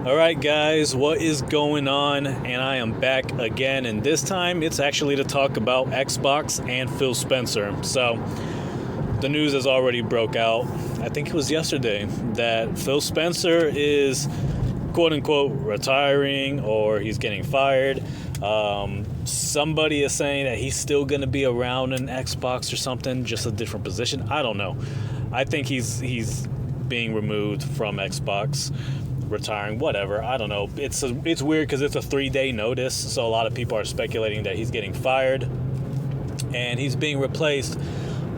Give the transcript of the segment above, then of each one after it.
Alright guys, what is going on? And I am back again, and this time it's actually to talk about Xbox and Phil Spencer. So, the news has already broke out, I think it was yesterday, that Phil Spencer is quote-unquote retiring or he's getting fired. Somebody is saying that he's still going to be around in Xbox or something, just a different position. I don't know. I think he's being removed from Xbox, retiring, whatever. I don't know. It's weird because it's a 3-day notice, so a lot of people are speculating that he's getting fired, and he's being replaced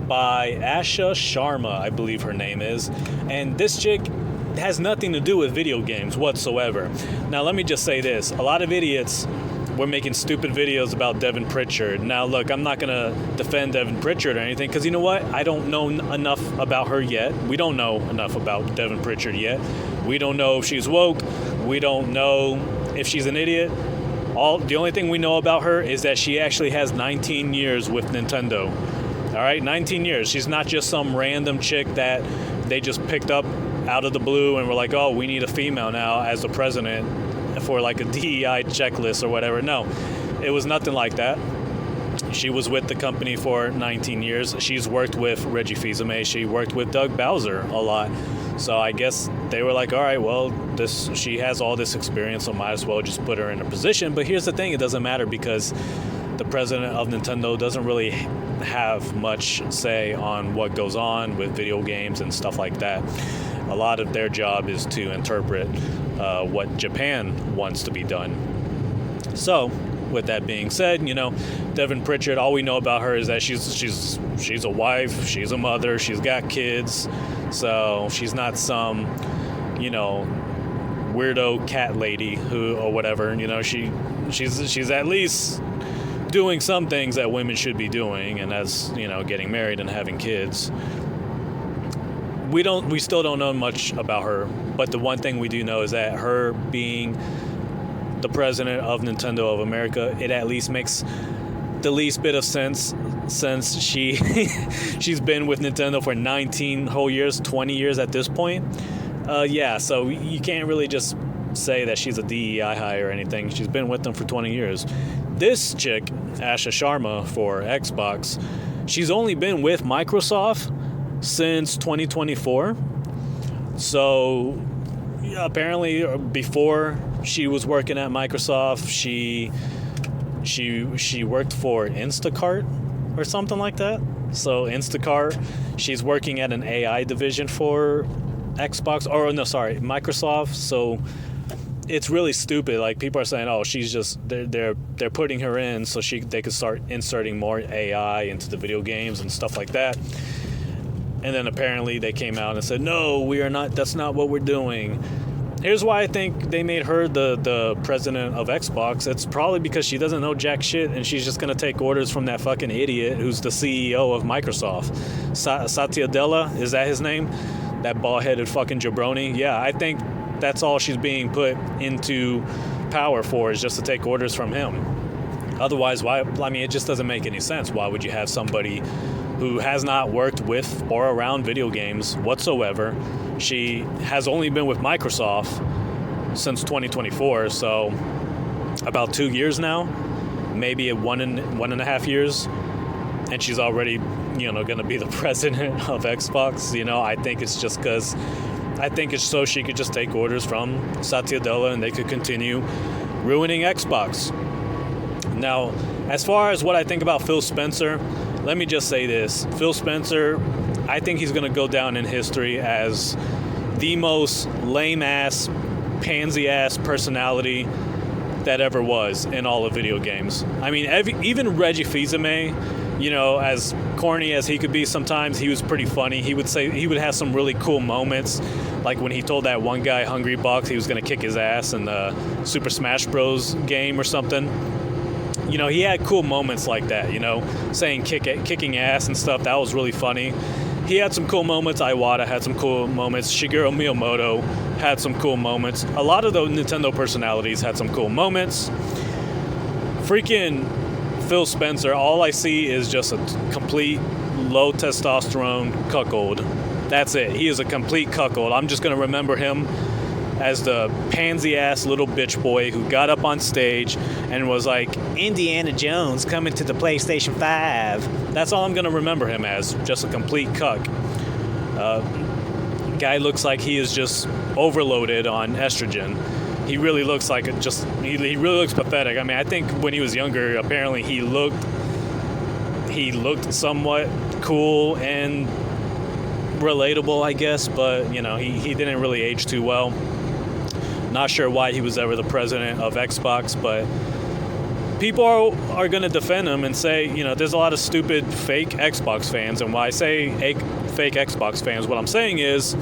by Asha Sharma, I believe her name is, and this chick has nothing to do with video games whatsoever. Now, let me just say this. A lot of idiots were making stupid videos about Devin Pritchard. Now, look, I'm not going to defend Devin Pritchard or anything, because you know what? I don't know enough about her yet. We don't know enough about Devin Pritchard yet. We don't know if she's woke. We don't know if she's an idiot. The only thing we know about her is that she actually has 19 years with Nintendo. All right, 19 years. She's not just some random chick that they just picked up out of the blue and were like, oh, we need a female now as the president for like a DEI checklist or whatever. No, it was nothing like that. She was with the company for 19 years. She's worked with Reggie Fils-Aimé. She worked with Doug Bowser a lot. So I guess they were like, all right, well, she has all this experience, so might as well just put her in a position. But here's the thing, it doesn't matter because the president of Nintendo doesn't really have much say on what goes on with video games and stuff like that. A lot of their job is to interpret what Japan wants to be done. So, with that being said, Devin Pritchard, all we know about her is that she's a wife, she's a mother, she's got kids, so she's not some, weirdo cat lady or whatever. She's at least doing some things that women should be doing, and that's, getting married and having kids. We still don't know much about her, but the one thing we do know is that her being the president of Nintendo of America, it at least makes the least bit of sense, since she's been with Nintendo for 19 whole years, 20 years at this point. So you can't really just say that she's a DEI hire or anything. She's been with them for 20 years. This chick, Asha Sharma for Xbox, she's only been with Microsoft since 2024. So apparently before she was working at Microsoft, she worked for Instacart or something like that. So Instacart, she's working at an AI division for Xbox, Microsoft. So it's really stupid. Like, people are saying, oh, she's just they're putting her in so they could start inserting more AI into the video games and stuff like that. And then apparently they came out and said, no, we are not. That's not what we're doing. Here's why I think they made her the president of Xbox. It's probably because she doesn't know jack shit, and she's just going to take orders from that fucking idiot who's the CEO of Microsoft. Satya Nadella, is that his name? That bald-headed fucking jabroni? Yeah, I think that's all she's being put into power for, is just to take orders from him. Otherwise, why? I mean, it just doesn't make any sense. Why would you have somebody who has not worked with or around video games whatsoever? She has only been with Microsoft since 2024, so about 2 years now, maybe one and a half years, and she's already, going to be the president of Xbox. I think it's just because I think it's so she could just take orders from Satya Nadella and they could continue ruining Xbox. Now, as far as what I think about Phil Spencer, let me just say this. Phil Spencer, I think he's going to go down in history as the most lame-ass, pansy-ass personality that ever was in all of video games. I mean, even Reggie Fils-Aimé, as corny as he could be sometimes, he was pretty funny. He would have some really cool moments, like when he told that one guy, Hungry Bucks, he was going to kick his ass in the Super Smash Bros. Game or something. He had cool moments like that, saying kicking ass and stuff. That was really funny. He had some cool moments. Iwata had some cool moments. Shigeru Miyamoto had some cool moments. A lot of the Nintendo personalities had some cool moments. Freaking Phil Spencer, all I see is just a complete low testosterone cuckold. That's it. He is a complete cuckold. I'm just going to remember him as the pansy-ass little bitch boy who got up on stage and was like, Indiana Jones coming to the PlayStation 5. That's all I'm going to remember him as, just a complete cuck. Guy looks like he is just overloaded on estrogen. He really looks like he really looks pathetic. I mean, I think when he was younger, apparently he looked somewhat cool and relatable, I guess, but you know, he didn't really age too well. Not sure why he was ever the president of Xbox, but people are going to defend him and say, you know, there's a lot of stupid fake Xbox fans. And why I say fake Xbox fans, what I'm saying is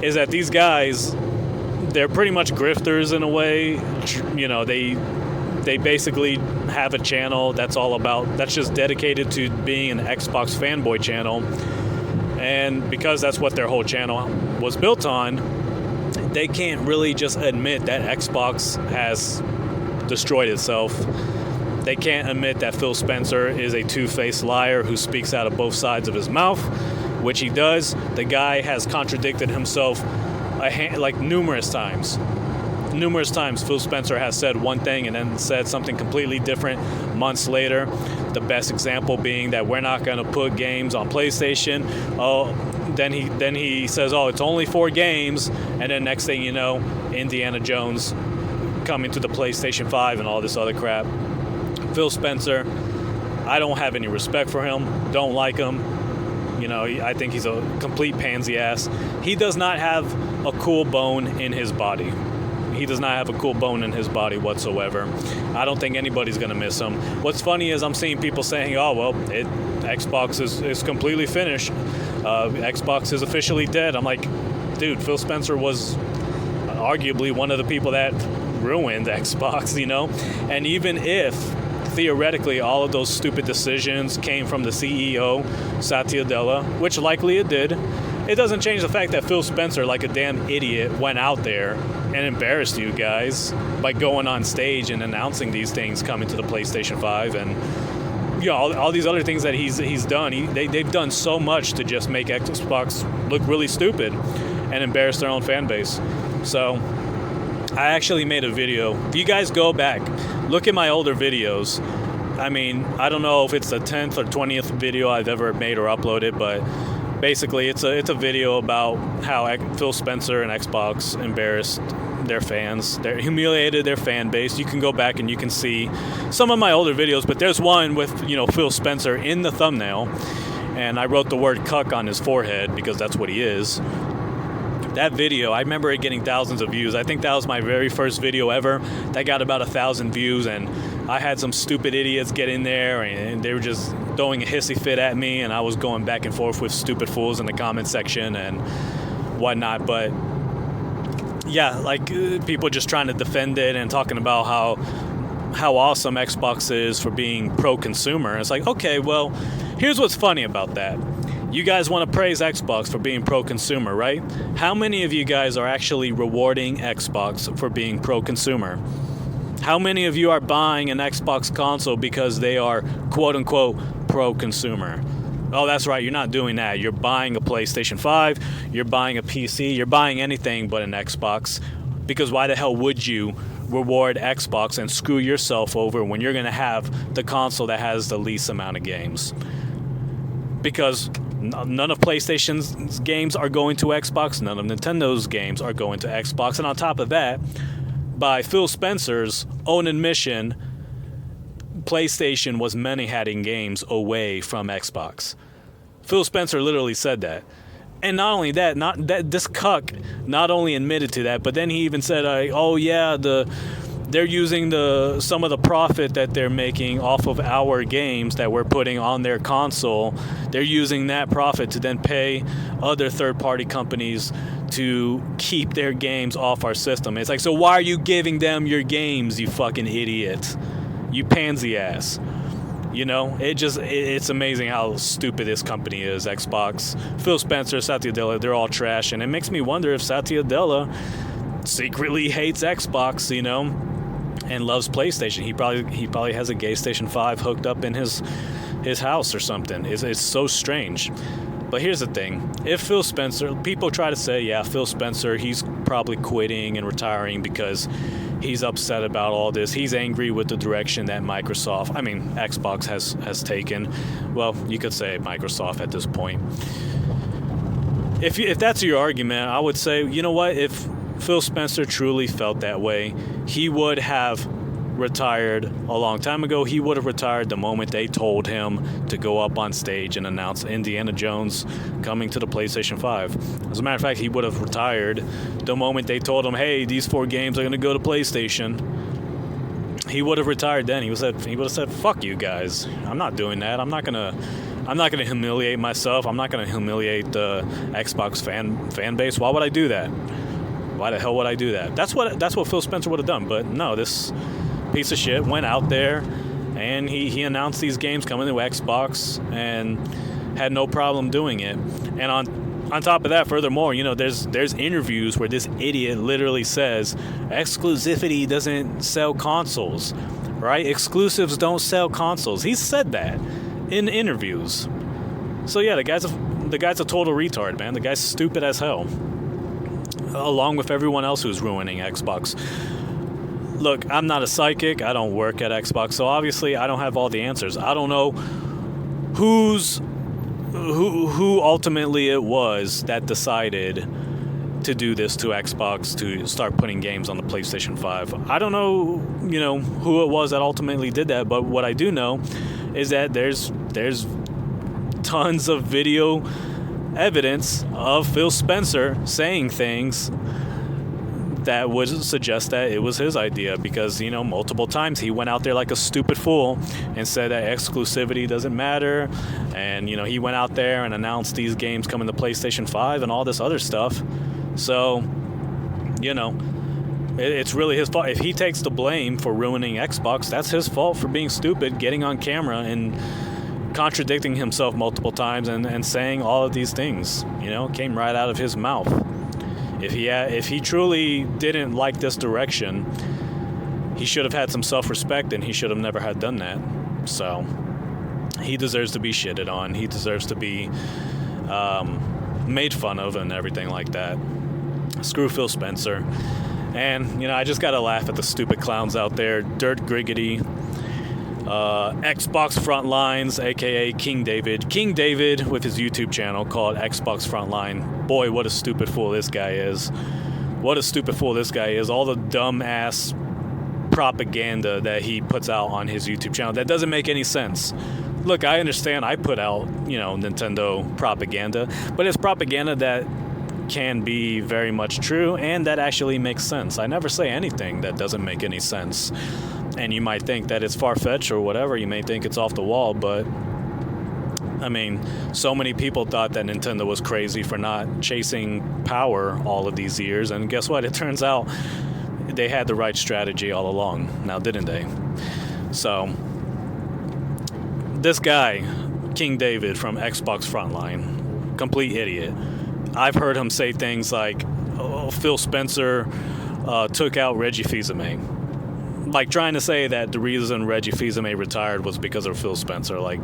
that these guys, they're pretty much grifters in a way. You know, they basically have a channel that's just dedicated to being an Xbox fanboy channel. And because that's what their whole channel was built on, they can't really just admit that Xbox has destroyed itself. They can't admit that Phil Spencer is a two-faced liar who speaks out of both sides of his mouth, which he does. The guy has contradicted himself like numerous times. Numerous times Phil Spencer has said one thing and then said something completely different months later. The best example being that we're not going to put games on PlayStation. Then he says, it's only 4 games, and then next thing you know, Indiana Jones coming to the PlayStation 5 and all this other crap. Phil Spencer, I don't have any respect for him. Don't like him. You know, I think he's a complete pansy ass. He does not have a cool bone in his body. He does not have a cool bone in his body whatsoever. I don't think anybody's going to miss him. What's funny is I'm seeing people saying, Xbox is completely finished. Xbox is officially dead. I'm like, dude, Phil Spencer was arguably one of the people that ruined Xbox, you know? And even if, theoretically, all of those stupid decisions came from the CEO, Satya Nadella, which likely it did, it doesn't change the fact that Phil Spencer, like a damn idiot, went out there and embarrassed you guys by going on stage and announcing these things coming to the PlayStation 5 and you know all these other things that he's done. They've done so much to just make Xbox look really stupid and embarrass their own fan base. So I actually made a video. If you guys go back, look at my older videos. I mean, I don't know if it's the 10th or 20th video I've ever made or uploaded, but basically, it's a video about how Phil Spencer and Xbox embarrassed their fans. They humiliated their fan base. You can go back and you can see some of my older videos, but there's one with, you know, Phil Spencer in the thumbnail, and I wrote the word cuck on his forehead because that's what he is. That video, I remember it getting thousands of views. I think that was my very first video ever. That got about 1,000 views, and I had some stupid idiots get in there, and they were just throwing a hissy fit at me, and I was going back and forth with stupid fools in the comment section and whatnot. But yeah, like people just trying to defend it and talking about how awesome Xbox is for being pro-consumer. It's like, okay, well, here's what's funny about that. You guys want to praise Xbox for being pro-consumer, right? How many of you guys are actually rewarding Xbox for being pro-consumer? How many of you are buying an Xbox console because they are quote-unquote pro-consumer? Oh, that's right, you're not doing that. You're buying a PlayStation 5, you're buying a PC, you're buying anything but an Xbox. Because why the hell would you reward Xbox and screw yourself over when you're going to have the console that has the least amount of games? Because none of PlayStation's games are going to Xbox, none of Nintendo's games are going to Xbox, and on top of that, by Phil Spencer's own admission, PlayStation was many-hatting games away from Xbox. Phil Spencer literally said that. And not only that, this cuck not only admitted to that, but then he even said, they're using some of the profit that they're making off of our games that we're putting on their console. They're using that profit to then pay other third-party companies to keep their games off our system. It's like, so why are you giving them your games, you fucking idiot? You pansy ass. You know, it's amazing how stupid this company is, Xbox. Phil Spencer, Satya Nadella, they're all trash. And it makes me wonder if Satya Nadella secretly hates Xbox, you know, and loves PlayStation. He probably has a gay Station 5 hooked up in his house or something. It's so strange. But here's the thing. If Phil Spencer, people try to say, yeah, Phil Spencer, he's probably quitting and retiring because he's upset about all this. He's angry with the direction that Xbox has taken. Well, you could say Microsoft at this point. If that's your argument, I would say, you know what? If Phil Spencer truly felt that way, he would have retired a long time ago. He would have retired the moment they told him to go up on stage and announce Indiana Jones coming to the PlayStation 5. As a matter of fact, he would have retired the moment they told him, hey, these 4 games are going to go to PlayStation. He would have retired then. He would have said, fuck you guys. I'm not doing that. I'm not going to humiliate myself. I'm not going to humiliate the Xbox fan base. Why would I do that? Why the hell would I do that? That's what Phil Spencer would have done. But no, this piece of shit went out there and he announced these games coming to Xbox and had no problem doing it. And on top of that, furthermore, there's interviews where this idiot literally says exclusivity doesn't sell consoles, right? Exclusives don't sell consoles. He said that in interviews. So yeah, the guy's a total retard, man. The guy's stupid as hell, along with everyone else who's ruining Xbox. Look, I'm not a psychic. I don't work at Xbox, so obviously I don't have all the answers. I don't know who ultimately it was that decided to do this to Xbox, to start putting games on the PlayStation 5. I don't know, who it was that ultimately did that, but what I do know is that there's tons of video evidence of Phil Spencer saying things that would suggest that it was his idea, because multiple times he went out there like a stupid fool and said that exclusivity doesn't matter, and he went out there and announced these games coming to PlayStation 5 and all this other stuff. So it's really his fault. If he takes the blame for ruining Xbox, that's his fault for being stupid, getting on camera and contradicting himself multiple times and saying all of these things. Came right out of his mouth. If he truly didn't like this direction, he should have had some self-respect, and he should have never had done that. So he deserves to be shitted on. He deserves to be made fun of and everything like that. Screw Phil Spencer. And I just gotta laugh at the stupid clowns out there. Dirt Griggity, Xbox Frontlines, aka King David with his YouTube channel called Xbox Frontline. Boy, what a stupid fool this guy is. All the dumb ass propaganda that he puts out on his YouTube channel that doesn't make any sense. Look, I understand I put out Nintendo propaganda, but it's propaganda that can be very much true and that actually makes sense. I never say anything that doesn't make any sense. And you might think that it's far-fetched or whatever. You may think it's off the wall, but so many people thought that Nintendo was crazy for not chasing power all of these years. And guess what? It turns out they had the right strategy all along. Now, didn't they? So, this guy, King David from Xbox Frontline, complete idiot. I've heard him say things like, Phil Spencer took out Reggie Fils-Aimé. Like, trying to say that the reason Reggie Fils-Aimé retired was because of Phil Spencer. Like,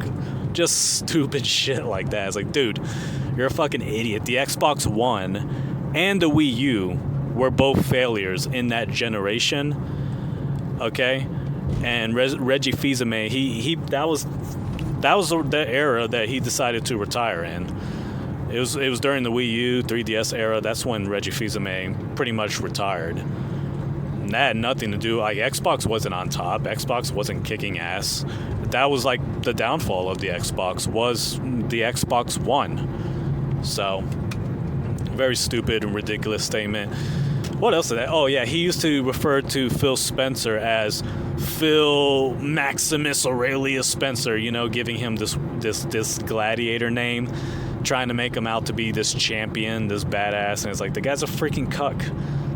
just stupid shit like that. It's like, dude, you're a fucking idiot. The Xbox One and the Wii U were both failures in that generation. Okay? And Reggie Fils-Aimé, he that was the era that he decided to retire in. It was during the Wii U, 3DS era. That's when Reggie Fils-Aimé pretty much retired. And that had nothing to do, Xbox wasn't on top. Xbox wasn't kicking ass. That was the downfall of the Xbox, was the Xbox One. So, very stupid and ridiculous statement. What else is that? Oh yeah, he used to refer to Phil Spencer as Phil Maximus Aurelius Spencer, giving him this gladiator name, trying to make him out to be this champion, this badass, and it's like, the guy's a freaking cuck.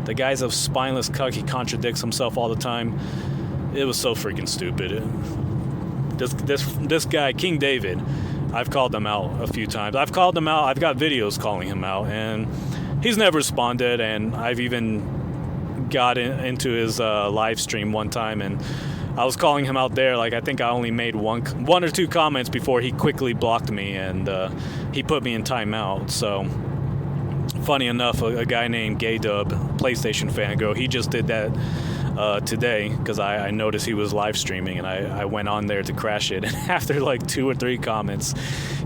The guy's a spineless cuck. He contradicts himself all the time. It was so freaking stupid. This guy, King David, I've called him out a few times. I've got videos calling him out, and he's never responded. And I've even got into his live stream one time and I was calling him out there. Like, I think I only made one or two comments before he quickly blocked me, and he put me in timeout. So, funny enough, a guy named Gaydub, PlayStation fangirl, he just did that today because I noticed he was live streaming, and I went on there to crash it. And after like 2 or 3 comments,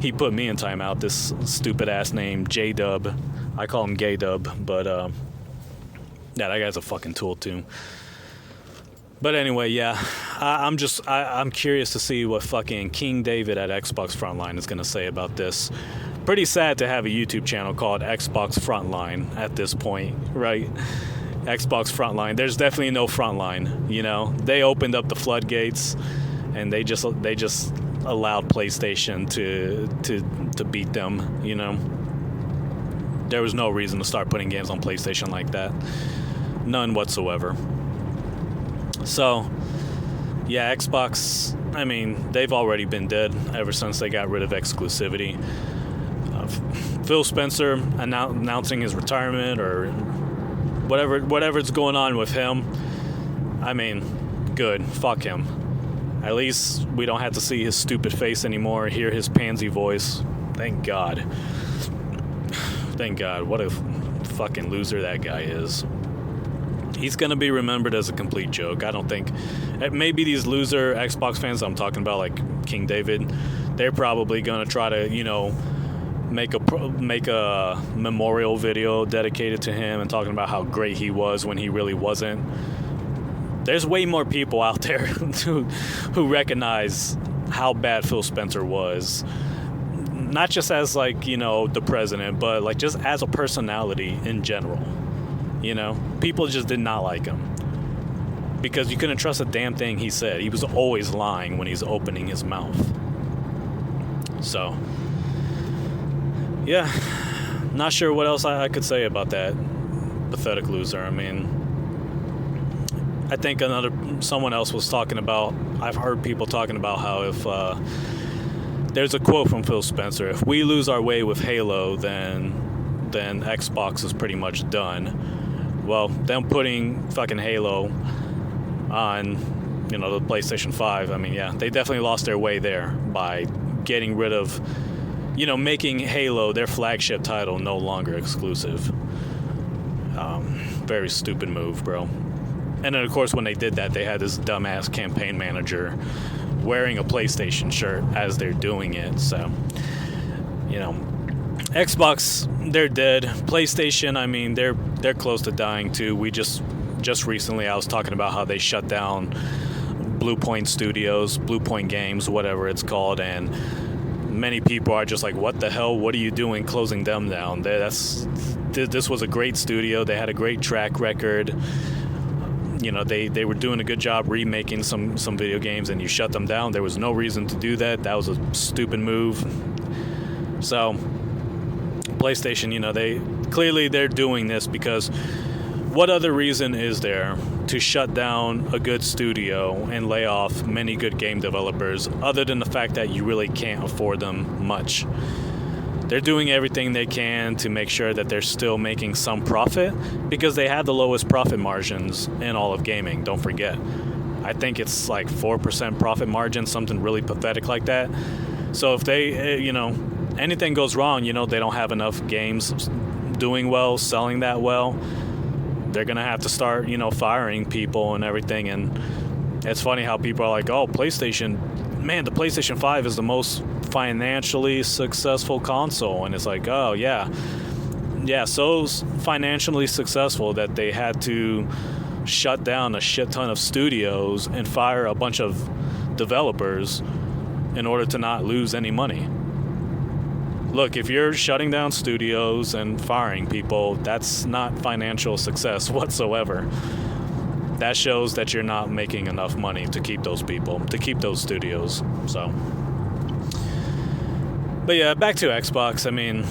he put me in timeout. This stupid ass name, J-Dub. I call him Gaydub, but yeah, that guy's a fucking tool too. But anyway, yeah, I'm curious to see what fucking King David at Xbox Frontline is gonna say about this. Pretty sad to have a YouTube channel called Xbox Frontline at this point, right? Xbox Frontline. There's definitely no Frontline. You know, they opened up the floodgates, and they just allowed PlayStation to beat them. You know, there was no reason to start putting games on PlayStation like that. None whatsoever. So, yeah, Xbox, I mean, they've already been dead ever since they got rid of exclusivity. Phil Spencer announcing his retirement or whatever's going on with him, I mean, good. Fuck him. At least we don't have to see his stupid face anymore, hear his pansy voice. Thank God. Thank God. What a fucking loser that guy is. He's going to be remembered as a complete joke. I don't think... Maybe these loser Xbox fans I'm talking about, like King David, they're probably going to try to, you know, make a memorial video dedicated to him and talking about how great he was when he really wasn't. There's way more people out there who recognize how bad Phil Spencer was. Not just as, like, you know, the president, but, like, just as a personality in general. You know, people just did not like him because you couldn't trust a damn thing he said. He was always lying when he's opening his mouth. So, yeah, not sure what else I could say about that pathetic loser. I mean, I think someone else was talking about, I've heard people talking about how if there's a quote from Phil Spencer, if we lose our way with Halo, then Xbox is pretty much done. Well, them putting fucking Halo on, you know, the PlayStation 5, I mean, yeah, they definitely lost their way there by getting rid of, you know, making Halo, their flagship title, no longer exclusive. Very stupid move, bro. And then, of course, when they did that, they had this dumbass campaign manager wearing a PlayStation shirt as they're doing it. So, you know, Xbox, they're dead. PlayStation, I mean, they're close to dying too. We just recently, I was talking about how they shut down Blue Point Studios, Blue Point Games, whatever it's called, and many people are just like, what the hell? What are you doing closing them down? This was a great studio. They had a great track record. You know, they were doing a good job remaking some video games, and you shut them down. There was no reason to do that. That was a stupid move. So, PlayStation, you know, they're doing this because what other reason is there to shut down a good studio and lay off many good game developers other than the fact that you really can't afford them much? They're doing everything they can to make sure that they're still making some profit because they have the lowest profit margins in all of gaming, don't forget. I think it's like 4% profit margin, something really pathetic like that. So if they, you know, anything goes wrong, you know, they don't have enough games doing well, selling that well, they're going to have to start, you know, firing people and everything. And it's funny how people are like, oh, PlayStation, man, the PlayStation 5 is the most financially successful console. And it's like, oh, yeah, so financially successful that they had to shut down a shit ton of studios and fire a bunch of developers in order to not lose any money. Look, if you're shutting down studios and firing people, that's not financial success whatsoever. That shows that you're not making enough money to keep those people, to keep those studios. So, but yeah, back to Xbox. I mean,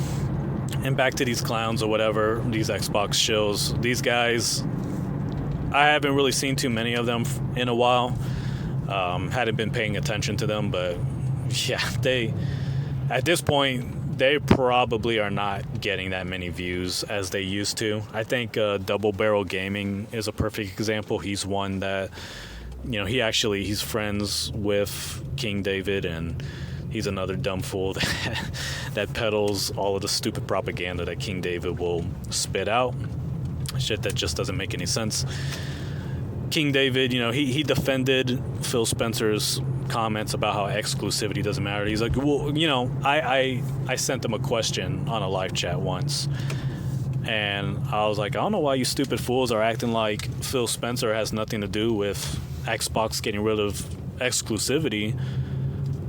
and back to these clowns or whatever, these Xbox shills. These guys, I haven't really seen too many of them in a while. Hadn't been paying attention to them, but yeah, at this point, they probably are not getting that many views as they used to. I think Double Barrel Gaming is a perfect example. He's one that he's friends with King David, and he's another dumb fool that peddles all of the stupid propaganda that King David will spit out. Shit that just doesn't make any sense. King David, he defended Phil Spencer's comments about how exclusivity doesn't matter. He's like, well, I sent him a question on a live chat once, and I was like, I don't know why you stupid fools are acting like Phil Spencer has nothing to do with Xbox getting rid of exclusivity,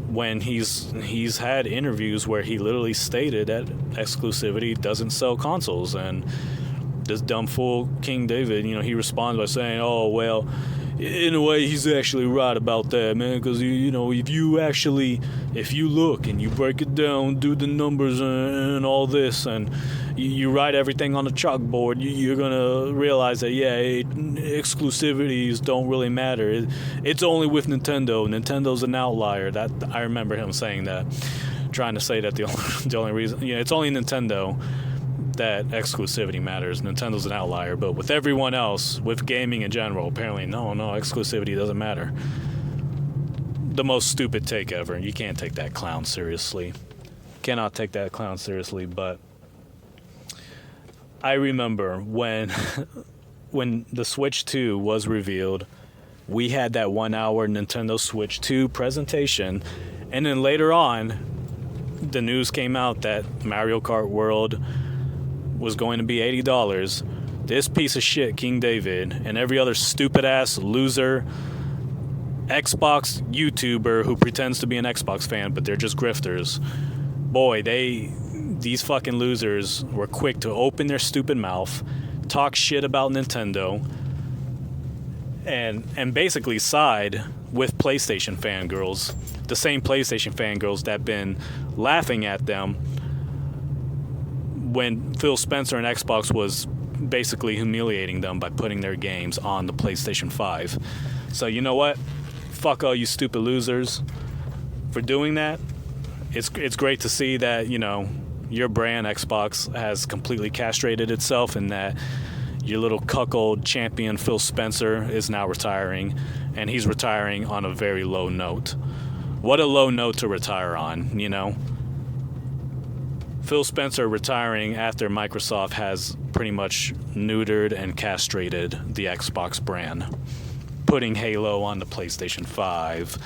when he's had interviews where he literally stated that exclusivity doesn't sell consoles. And this dumb fool King David, he responds by saying, oh, well, in a way he's actually right about that, man, because if you look and you break it down, do the numbers and all this, and you write everything on the chalkboard, you're gonna realize that exclusivities don't really matter. It's only with Nintendo. Nintendo's an outlier. That I remember him saying that, trying to say that the only reason, it's only Nintendo that exclusivity matters. Nintendo's an outlier, but with everyone else, with gaming in general, apparently no, exclusivity doesn't matter. The most stupid take ever. You can't take that clown seriously. Cannot take that clown seriously. But I remember when the Switch 2 was revealed, we had that 1 hour Nintendo Switch 2 presentation, and then later on the news came out that Mario Kart World was going to be $80. This piece of shit, King David, and every other stupid ass loser Xbox YouTuber who pretends to be an Xbox fan, but they're just grifters. Boy, these fucking losers were quick to open their stupid mouth, talk shit about Nintendo, and basically side with PlayStation fangirls, the same PlayStation fangirls that been laughing at them when Phil Spencer and Xbox was basically humiliating them by putting their games on the PlayStation 5. So you know what? Fuck all you stupid losers for doing that. It's great to see that, your brand, Xbox, has completely castrated itself, and that your little cuckold champion Phil Spencer is now retiring, and he's retiring on a very low note. What a low note to retire on, Phil Spencer retiring after Microsoft has pretty much neutered and castrated the Xbox brand, putting Halo on the PlayStation 5.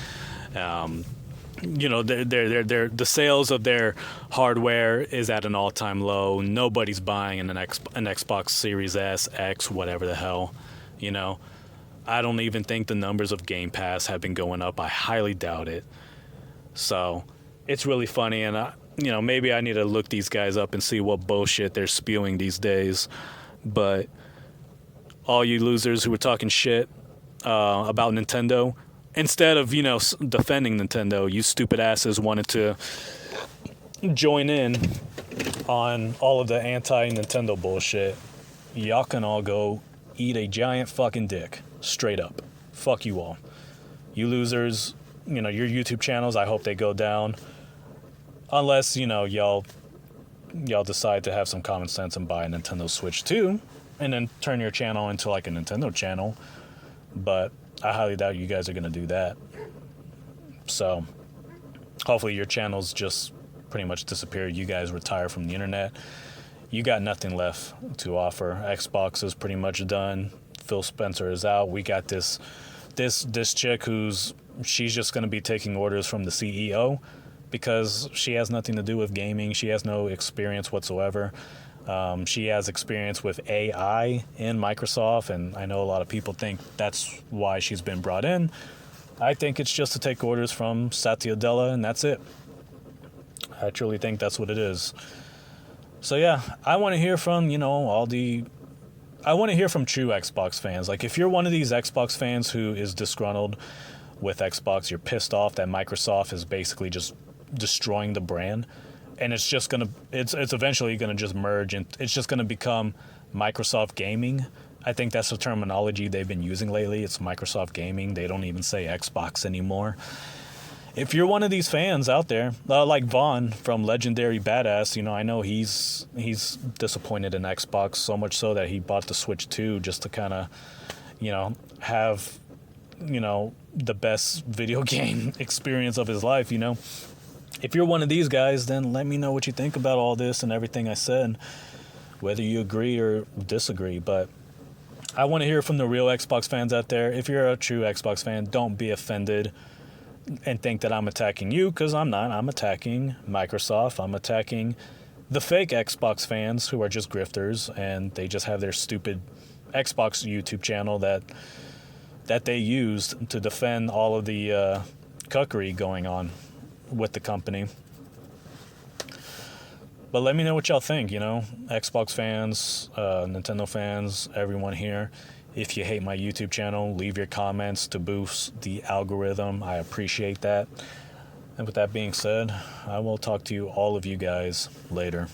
The sales of their hardware is at an all-time low. Nobody's buying an Xbox Series S, X, whatever the hell. I don't even think the numbers of Game Pass have been going up. I highly doubt it. So it's really funny, and maybe I need to look these guys up and see what bullshit they're spewing these days. But all you losers who were talking shit about Nintendo, instead of, defending Nintendo, you stupid asses wanted to join in on all of the anti-Nintendo bullshit. Y'all can all go eat a giant fucking dick. Straight up. Fuck you all. You losers, your YouTube channels, I hope they go down. Unless, y'all decide to have some common sense and buy a Nintendo Switch 2 and then turn your channel into like a Nintendo channel. But I highly doubt you guys are going to do that. So hopefully your channels just pretty much disappear. You guys retire from the internet. You got nothing left to offer. Xbox is pretty much done. Phil Spencer is out. We got this chick she's just going to be taking orders from the CEO, because she has nothing to do with gaming. She has no experience whatsoever. She has experience with AI in Microsoft, and I know a lot of people think that's why she's been brought in. I think it's just to take orders from Satya Nadella, and that's it. I truly think that's what it is. So yeah, I want to hear from, I want to hear from true Xbox fans. Like, if you're one of these Xbox fans who is disgruntled with Xbox, you're pissed off that Microsoft is basically just destroying the brand, and it's eventually gonna just merge, and it's just gonna become Microsoft Gaming. I think that's the terminology they've been using lately. It's Microsoft Gaming. They don't even say Xbox anymore. If you're one of these fans out there, like Vaughn from Legendary Badass, I know he's disappointed in Xbox, so much so that he bought the Switch 2 just to kind of, have the best video game experience of his life, If you're one of these guys, then let me know what you think about all this and everything I said, whether you agree or disagree. But I want to hear from the real Xbox fans out there. If you're a true Xbox fan, don't be offended and think that I'm attacking you, because I'm not. I'm attacking Microsoft. I'm attacking the fake Xbox fans who are just grifters, and they just have their stupid Xbox YouTube channel that they used to defend all of the cuckery going on with the company. But let me know what y'all think, Xbox fans, Nintendo fans, everyone here. If you hate my YouTube channel, leave your comments to boost the algorithm. I appreciate that. And with that being said, I will talk to all of you guys later.